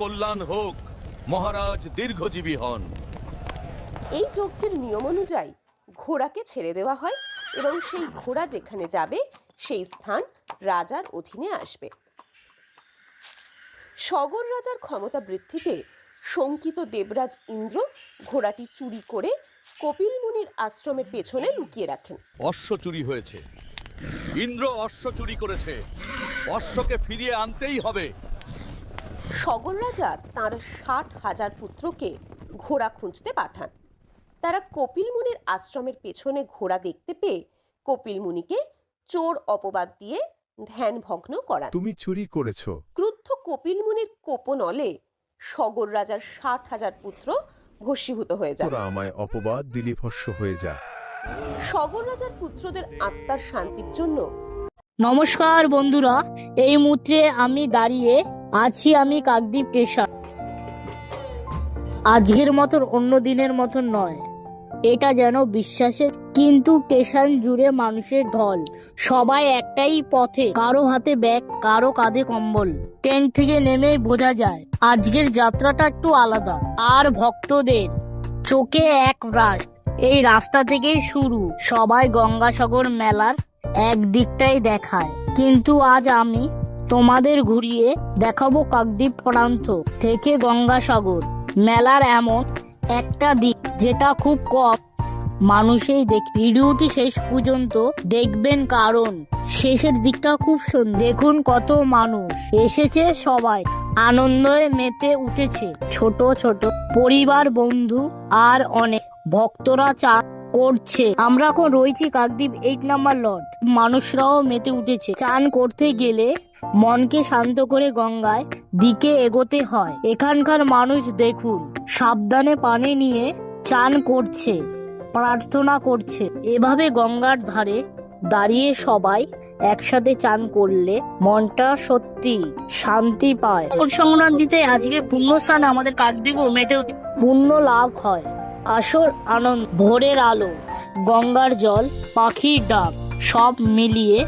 কল্যাণ হোক, মহারাজ দীর্ঘজীবী হন। এই যজ্ঞের নিয়ম অনুযায়ী ঘোড়াকে ছেড়ে দেওয়া হয় এবং সেই ঘোড়া যেখানে যাবে সেই স্থান রাজার অধীনে আসবে। সগর রাজার ক্ষমতা বৃদ্ধিতে শঙ্কিত দেবরাজ ইন্দ্র ঘোড়াটি চুরি করে কপিল মুনির আশ্রমের পেছনে লুকিয়ে রাখেন। অশ্ব চুরি হয়েছে, ইন্দ্র অশ্ব চুরি করেছে, অশ্বকে ফিরিয়ে আনতেই হবে। সগর রাজা তাঁর 60,000 পুত্রকে ঘোড়া খুঁজতে পাঠান। তারা কপিল মুনির আশ্রমের পেছনে ঘোড়া দেখতে পেয়ে কপিল মুনিকে চোর অপবাদ দিয়ে ধ্যান ভগ্ন করান। তুমি চুরি করেছো। ক্রুদ্ধ কপিল মুনির কোপনলে সগর রাজার 60,000 পুত্র ভস্মীভূত হয়ে যায়। তোরা আমায় অপবাদ দিলি, ভস্য হয়ে যা। সগর রাজার পুত্রদের আত্মার শান্তির জন্য নমস্কার বন্ধুরা, এই মুহূর্তে আমি দাঁড়িয়ে আছি আমি কাকদ্বীপ স্টেশন। আজকের মতন অন্য দিনের মতন নয়, এটা যেন বিশ্বাসের, কিন্তু স্টেশন জুড়ে মানুষের ঢল। সবাই একটাই পথে, কারো হাতে ব্যাগ, কারো কাঁধে কম্বল। ট্রেন থেকে নেমে বোঝা যায় আজকের যাত্রাটা একটু আলাদা। আর ভক্তদের চোখে এক রাশ, এই রাস্তা থেকেই শুরু। সবাই গঙ্গাসাগর মেলার এক দিকটাই দেখায়, কিন্তু আজ আমি তোমাদের ঘুরিয়ে দেখাবো কাকদ্বীপ প্রান্ত থেকে গঙ্গাসাগর মেলার এমন একটা দিক যেটা খুব কম মানুষই দেখে। ভিডিওটি শেষ পর্যন্ত দেখবেন, কারণ শেষের দিকটা খুব সুন্দর। দেখুন কত মানুষ এসেছে, সবাই আনন্দে মেতে উঠেছে। ছোট ছোট পরিবার, বন্ধু আর অনেক ভক্তরা চা করছে। আমরা এখন রয়েছি কাকদ্বীপ 8 নাম্বার লট। মানুষরাও মেতে উঠেছে। চান করতে গেলে মনকে শান্ত করে গঙ্গায় দিকে এগোতে হয়। এখানকার মানুষ দেখুন সাবধানে পানি নিয়ে চান করছে, প্রার্থনা করছে। এভাবে গঙ্গার ধারে দাঁড়িয়ে সবাই একসাথে চান করলে মনটা সত্যি শান্তি পায়। সংক্রান্তিতে আজকে পুণ্যস্থান আমাদের কাকদ্বীপও মেতে পুণ্য লাভ হয়। আসর আনন্দ, ভোরের আলো, গঙ্গার জল, পাখির ডাক, সব মিলিয়ে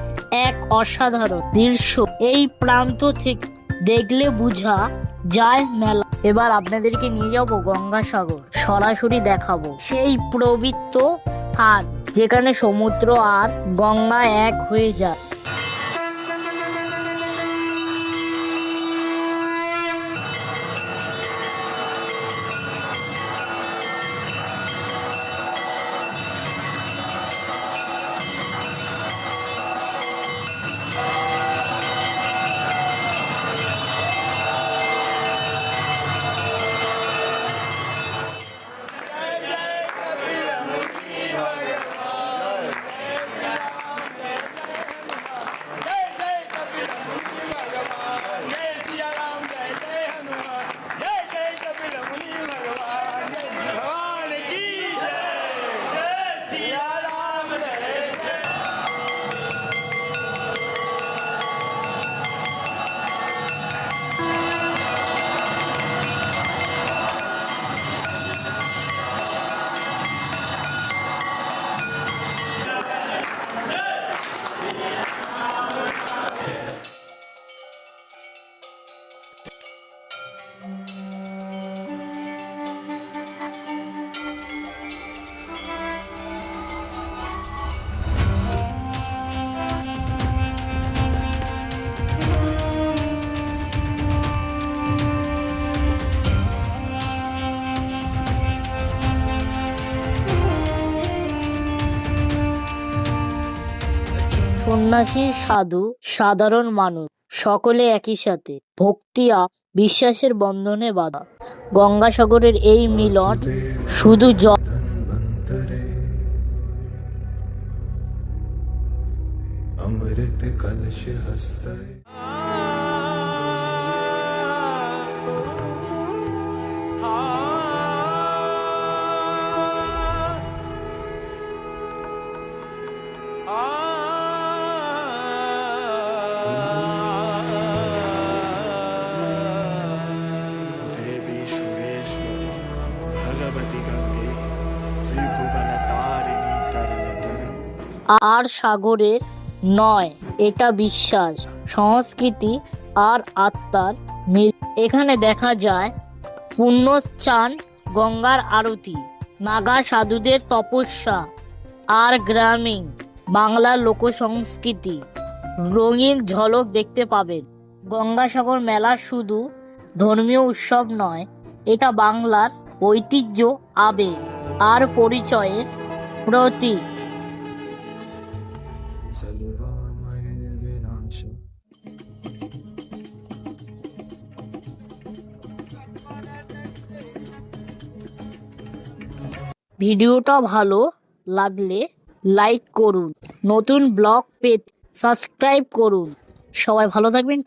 এক অসাধারণ দৃশ্য। এই প্রান্ত থেকে দেখলে বোঝা যায় মেলা। এবার আপনাদেরকে নিয়ে যাব গঙ্গাসাগর, সরাসরি দেখাবো সেই পবিত্র স্থান যেখানে সমুদ্র আর গঙ্গা এক হয়ে যায়। সন্ন্যাসী, সাধু, সাধারণ মানুষ সকলে একই সাথে ভক্তি আর বিশ্বাসের বন্ধনে বাঁধা। গঙ্গাসাগরের এই মিলন শুধু জল अमृत कलश हस्त देवी सुरेश्वर भगवती गंगे त्रिभुवन तारिणी तरल तरल। আর সাগরের নয়, এটা বিশ্বাস, সংস্কৃতি আর আত্মার মিল। এখানে দেখা যায় পুণ্যস্নান, গঙ্গার আরতি, নাগা সাধুদের তপস্যা আর গ্রামীণ বাংলার লোকসংস্কৃতি রঙিন ঝলক দেখতে পাবেন। গঙ্গাসাগর মেলা শুধু ধর্মীয় উৎসব নয়, এটা বাংলার ঐতিহ্য, আবেগ আর পরিচয়ের প্রতীক। सर्वामय विनाश ভিডিওটা ভালো লাগলে লাইক করুন, নতুন ব্লগ পেতে সাবস্ক্রাইব করুন। সবাই ভালো থাকবেন।